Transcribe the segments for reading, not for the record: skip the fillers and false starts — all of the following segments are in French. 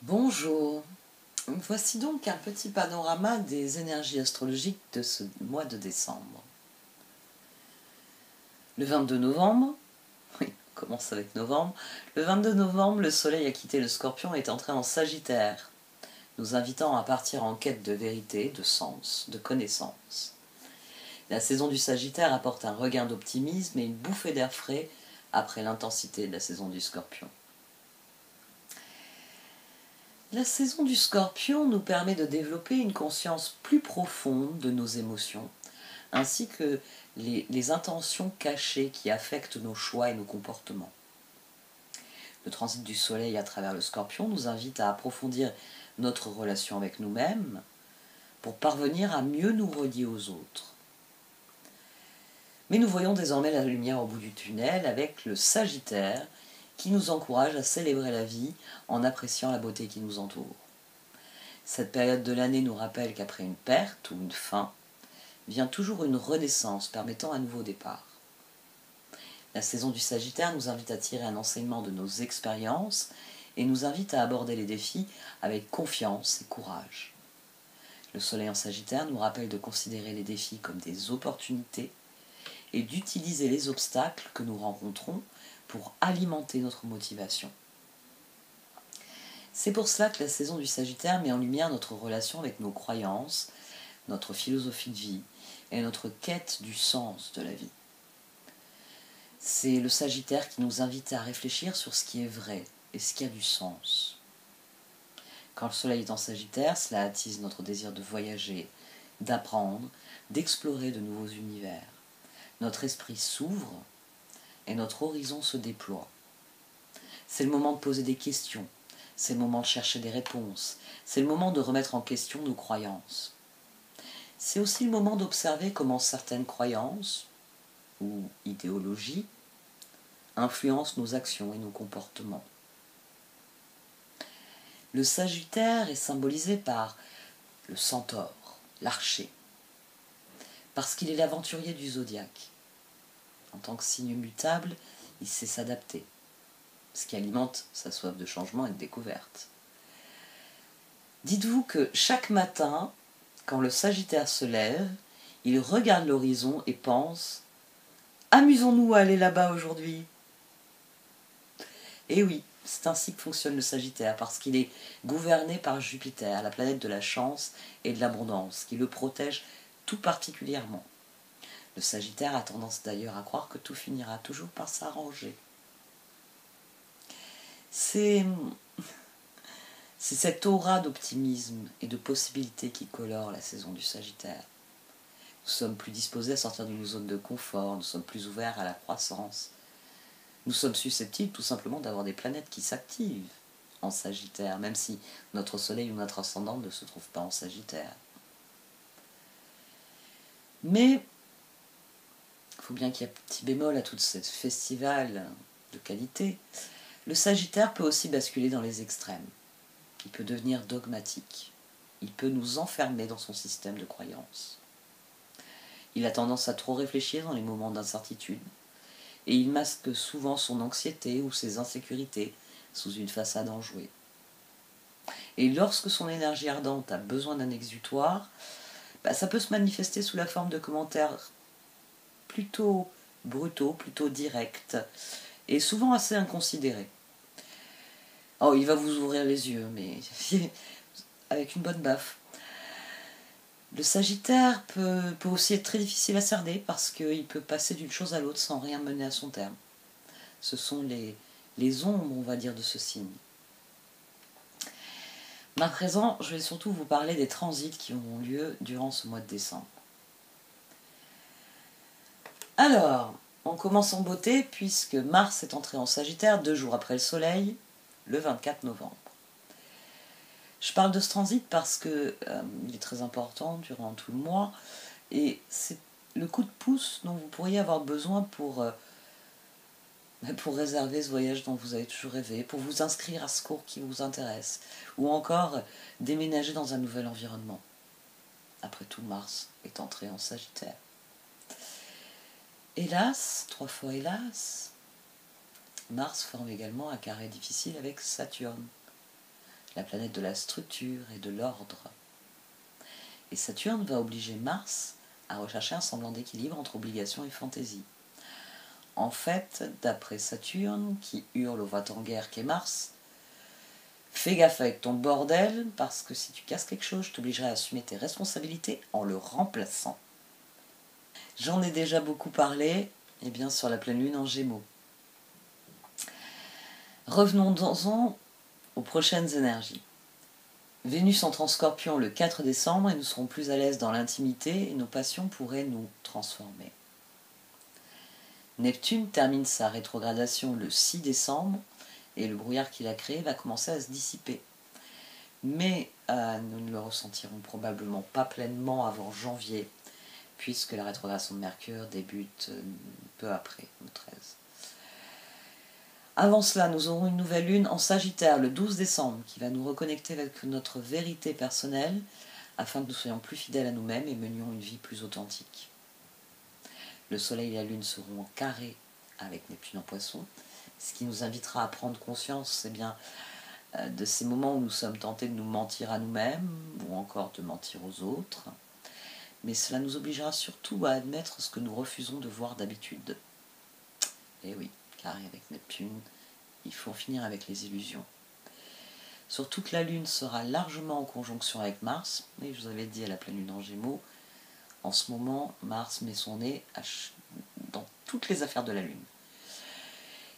Bonjour, voici donc un petit panorama des énergies astrologiques de ce mois de décembre. Le 22 novembre, oui, on commence avec novembre, le 22 novembre, le soleil a quitté le Scorpion et est entré en Sagittaire, nous invitant à partir en quête de vérité, de sens, de connaissance. La saison du Sagittaire apporte un regain d'optimisme et une bouffée d'air frais après l'intensité de la saison du Scorpion. La saison du Scorpion nous permet de développer une conscience plus profonde de nos émotions, ainsi que les intentions cachées qui affectent nos choix et nos comportements. Le transit du Soleil à travers le Scorpion nous invite à approfondir notre relation avec nous-mêmes pour parvenir à mieux nous relier aux autres. Mais nous voyons désormais la lumière au bout du tunnel avec le Sagittaire qui nous encourage à célébrer la vie en appréciant la beauté qui nous entoure. Cette période de l'année nous rappelle qu'après une perte ou une fin, vient toujours une renaissance permettant un nouveau départ. La saison du Sagittaire nous invite à tirer un enseignement de nos expériences et nous invite à aborder les défis avec confiance et courage. Le Soleil en Sagittaire nous rappelle de considérer les défis comme des opportunités et d'utiliser les obstacles que nous rencontrons pour alimenter notre motivation. C'est pour cela que la saison du Sagittaire met en lumière notre relation avec nos croyances, notre philosophie de vie et notre quête du sens de la vie. C'est le Sagittaire qui nous invite à réfléchir sur ce qui est vrai et ce qui a du sens. Quand le Soleil est en Sagittaire, cela attise notre désir de voyager, d'apprendre, d'explorer de nouveaux univers. Notre esprit s'ouvre et notre horizon se déploie. C'est le moment de poser des questions, c'est le moment de chercher des réponses, c'est le moment de remettre en question nos croyances. C'est aussi le moment d'observer comment certaines croyances ou idéologies influencent nos actions et nos comportements. Le Sagittaire est symbolisé par le centaure, l'archer, parce qu'il est l'aventurier du zodiaque. En tant que signe mutable, il sait s'adapter, ce qui alimente sa soif de changement et de découverte. Dites-vous que chaque matin, quand le Sagittaire se lève, il regarde l'horizon et pense « Amusons-nous à aller là-bas aujourd'hui !» Et oui, c'est ainsi que fonctionne le Sagittaire, parce qu'il est gouverné par Jupiter, la planète de la chance et de l'abondance, qui le protège tout particulièrement. Le Sagittaire a tendance d'ailleurs à croire que tout finira toujours par s'arranger. C'est cette aura d'optimisme et de possibilités qui colore la saison du Sagittaire. Nous sommes plus disposés à sortir de nos zones de confort, nous sommes plus ouverts à la croissance. Nous sommes susceptibles tout simplement d'avoir des planètes qui s'activent en Sagittaire, même si notre Soleil ou notre ascendant ne se trouve pas en Sagittaire. Mais il faut bien qu'il y ait un petit bémol à tout ce festival de qualité. Le Sagittaire peut aussi basculer dans les extrêmes. Il peut devenir dogmatique. Il peut nous enfermer dans son système de croyances. Il a tendance à trop réfléchir dans les moments d'incertitude. Et il masque souvent son anxiété ou ses insécurités sous une façade enjouée. Et lorsque son énergie ardente a besoin d'un exutoire, ça peut se manifester sous la forme de commentaires plutôt brutaux, plutôt directs, et souvent assez inconsidérés. Oh, il va vous ouvrir les yeux, mais avec une bonne baffe. Le Sagittaire peut aussi être très difficile à cerner parce qu'il peut passer d'une chose à l'autre sans rien mener à son terme. Ce sont les ombres, on va dire, de ce signe. À présent, je vais surtout vous parler des transits qui auront lieu durant ce mois de décembre. Alors, on commence en beauté puisque Mars est entré en Sagittaire 2 jours après le Soleil, le 24 novembre. Je parle de ce transit parce que il est très important durant tout le mois et c'est le coup de pouce dont vous pourriez avoir besoin pour réserver ce voyage dont vous avez toujours rêvé, pour vous inscrire à ce cours qui vous intéresse, ou encore déménager dans un nouvel environnement. Après tout, Mars est entré en Sagittaire. Hélas, 3 fois hélas, Mars forme également un carré difficile avec Saturne. la planète de la structure et de l'ordre. Et Saturne va obliger Mars à rechercher un semblant d'équilibre entre obligation et fantaisie. En fait, d'après Saturne, qui hurle au va-t-en-guerre qu'est Mars, fais gaffe avec ton bordel, parce que si tu casses quelque chose, je t'obligerai à assumer tes responsabilités en le remplaçant. J'en ai déjà beaucoup parlé, et bien sur la pleine lune en Gémeaux. Revenons-en aux prochaines énergies. Vénus entre en Scorpion le 4 décembre et nous serons plus à l'aise dans l'intimité et nos passions pourraient nous transformer. Neptune termine sa rétrogradation le 6 décembre et le brouillard qu'il a créé va commencer à se dissiper. Mais nous ne le ressentirons probablement pas pleinement avant janvier, puisque la rétrogradation de Mercure débute peu après, le 13. Avant cela, nous aurons une nouvelle lune en Sagittaire le 12 décembre qui va nous reconnecter avec notre vérité personnelle afin que nous soyons plus fidèles à nous-mêmes et menions une vie plus authentique. Le Soleil et la Lune seront en carré avec Neptune en Poisson, ce qui nous invitera à prendre conscience de ces moments où nous sommes tentés de nous mentir à nous-mêmes ou encore de mentir aux autres. Mais cela nous obligera surtout à admettre ce que nous refusons de voir d'habitude. Et oui, carré avec Neptune, il faut finir avec les illusions. Surtout que la Lune sera largement en conjonction avec Mars, et je vous avais dit à la pleine Lune en Gémeaux, en ce moment, Mars met son nez dans toutes les affaires de la Lune.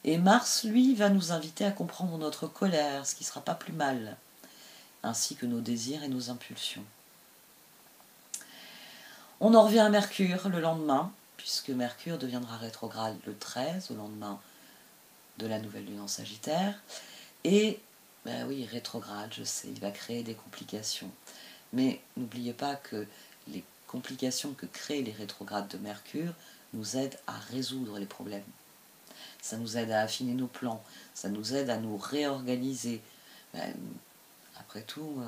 Et Mars, lui, va nous inviter à comprendre notre colère, ce qui ne sera pas plus mal, ainsi que nos désirs et nos impulsions. On en revient à Mercure le lendemain, puisque Mercure deviendra rétrograde le 13, au lendemain de la nouvelle lune en Sagittaire. Et, ben oui, rétrograde, je sais, il va créer des complications. Mais n'oubliez pas que les complications que créent les rétrogrades de Mercure nous aident à résoudre les problèmes. Ça nous aide à affiner nos plans, ça nous aide à nous réorganiser. Ben, après tout,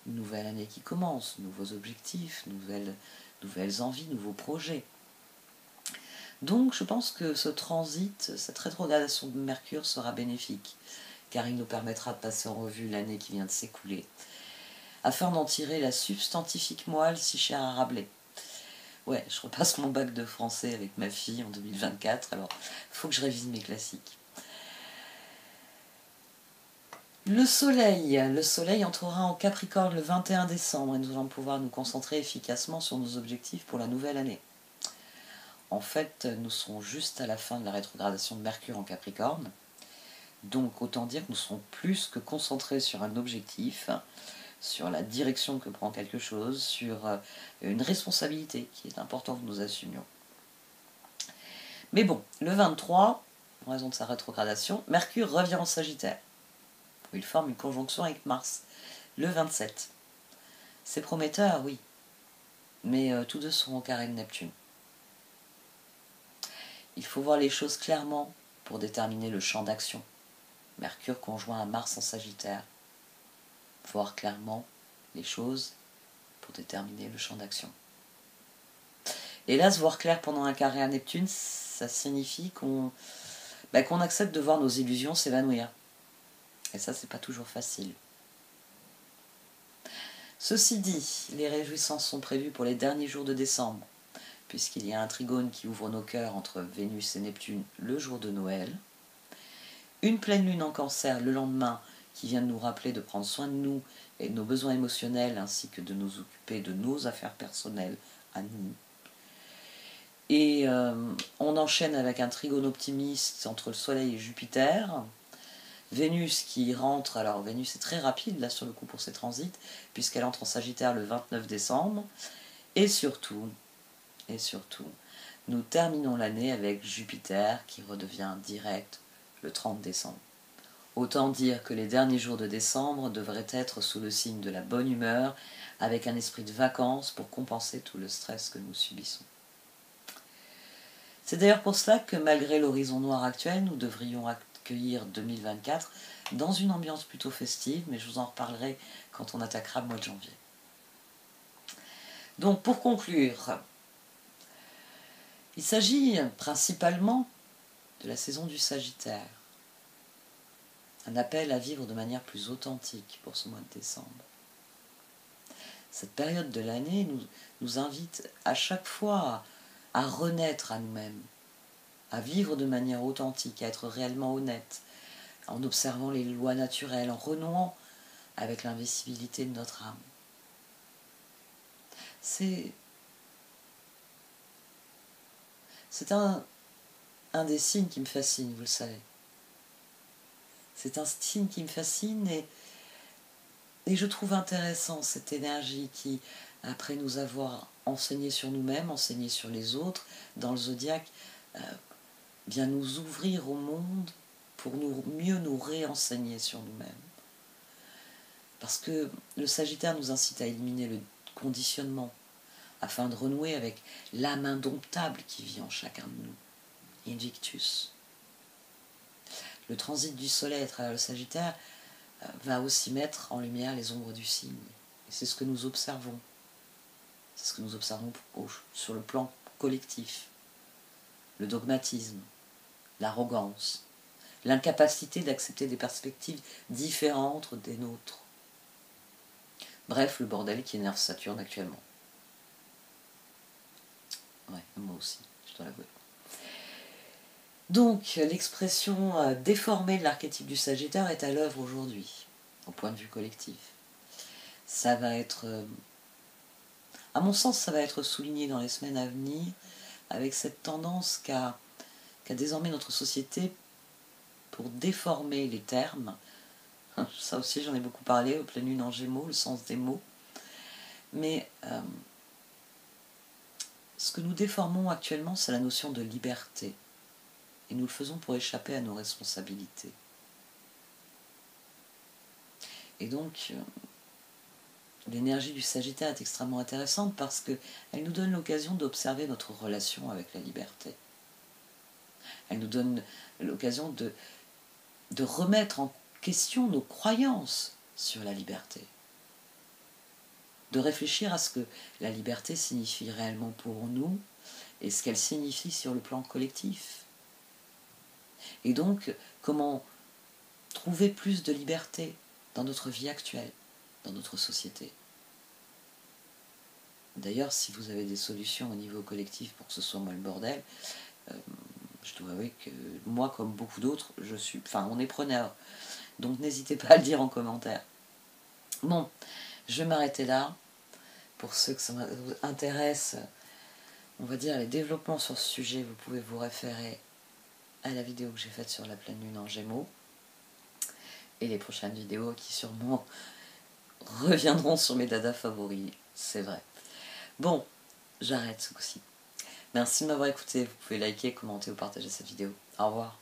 une nouvelle année qui commence, nouveaux objectifs, nouvelles envies, nouveaux projets. Donc je pense que ce transit, cette rétrogradation de Mercure sera bénéfique, car il nous permettra de passer en revue l'année qui vient de s'écouler, afin d'en tirer la substantifique moelle si chère à Rabelais. Ouais, je repasse mon bac de français avec ma fille en 2024, alors il faut que je révise mes classiques. Le soleil entrera en Capricorne le 21 décembre et nous allons pouvoir nous concentrer efficacement sur nos objectifs pour la nouvelle année. En fait, nous serons juste à la fin de la rétrogradation de Mercure en Capricorne, donc autant dire que nous serons plus que concentrés sur un objectif, sur la direction que prend quelque chose, sur une responsabilité qui est important que nous assumions. Mais bon, le 23, en raison de sa rétrogradation, Mercure revient en Sagittaire, où il forme une conjonction avec Mars, le 27. C'est prometteur, oui, mais tous deux seront au carré de Neptune. Il faut voir les choses clairement pour déterminer le champ d'action. Mercure conjoint à Mars en Sagittaire. Voir clairement les choses pour déterminer le champ d'action. Hélas, voir clair pendant un carré à Neptune, ça signifie qu'on accepte de voir nos illusions s'évanouir. Et ça, c'est pas toujours facile. Ceci dit, les réjouissances sont prévues pour les derniers jours de décembre, puisqu'il y a un trigone qui ouvre nos cœurs entre Vénus et Neptune le jour de Noël, une pleine lune en Cancer le lendemain qui vient de nous rappeler de prendre soin de nous et de nos besoins émotionnels ainsi que de nous occuper de nos affaires personnelles à nous. Et on enchaîne avec un trigone optimiste entre le Soleil et Jupiter, Vénus qui rentre, alors Vénus est très rapide là sur le coup pour ses transits, puisqu'elle entre en Sagittaire le 29 décembre, et surtout, nous terminons l'année avec Jupiter qui redevient direct le 30 décembre. Autant dire que les derniers jours de décembre devraient être sous le signe de la bonne humeur, avec un esprit de vacances pour compenser tout le stress que nous subissons. C'est d'ailleurs pour cela que malgré l'horizon noir actuel, nous devrions accueillir 2024 dans une ambiance plutôt festive, mais je vous en reparlerai quand on attaquera le mois de janvier. Donc pour conclure, il s'agit principalement de la saison du Sagittaire. un appel à vivre de manière plus authentique pour ce mois de décembre. Cette période de l'année nous invite à chaque fois à renaître à nous-mêmes, à vivre de manière authentique, à être réellement honnête, en observant les lois naturelles, en renouant avec l'invisibilité de notre âme. C'est un des signes qui me fascine, vous le savez. C'est un signe qui me fascine et je trouve intéressant cette énergie qui, après nous avoir enseigné sur nous-mêmes, enseigné sur les autres, dans le zodiaque, vient nous ouvrir au monde pour mieux nous réenseigner sur nous-mêmes. Parce que le Sagittaire nous incite à éliminer le conditionnement, afin de renouer avec l'âme indomptable qui vit en chacun de nous, Invictus. Le transit du Soleil à travers le Sagittaire va aussi mettre en lumière les ombres du signe. Et c'est ce que nous observons. C'est ce que nous observons sur le plan collectif. Le dogmatisme, l'arrogance, l'incapacité d'accepter des perspectives différentes des nôtres. Bref, le bordel qui énerve Saturne actuellement. Ouais, moi aussi, je dois l'avouer. Donc, l'expression déformée de l'archétype du Sagittaire est à l'œuvre aujourd'hui, au point de vue collectif. Ça va être, à mon sens, ça va être souligné dans les semaines à venir, avec cette tendance qu'a désormais notre société pour déformer les termes. Ça aussi, j'en ai beaucoup parlé, au pleine lune en Gémeaux, le sens des mots. Mais ce que nous déformons actuellement, c'est la notion de liberté. Et nous le faisons pour échapper à nos responsabilités. Et donc, l'énergie du Sagittaire est extrêmement intéressante parce qu'elle nous donne l'occasion d'observer notre relation avec la liberté. Elle nous donne l'occasion de remettre en question nos croyances sur la liberté. De réfléchir à ce que la liberté signifie réellement pour nous et ce qu'elle signifie sur le plan collectif. Et donc, comment trouver plus de liberté dans notre vie actuelle, dans notre société. D'ailleurs, si vous avez des solutions au niveau collectif pour que ce soit moins le bordel, je dois avouer que moi, comme beaucoup d'autres, on est preneur. Donc n'hésitez pas à le dire en commentaire. Bon, je vais m'arrêter là. Pour ceux que ça intéresse, on va dire, les développements sur ce sujet, vous pouvez vous référer à la vidéo que j'ai faite sur la pleine lune en Gémeaux et les prochaines vidéos qui sûrement reviendront sur mes dadas favoris, c'est vrai. Bon, j'arrête ce coup-ci. Merci de m'avoir écouté, vous pouvez liker, commenter ou partager cette vidéo. Au revoir.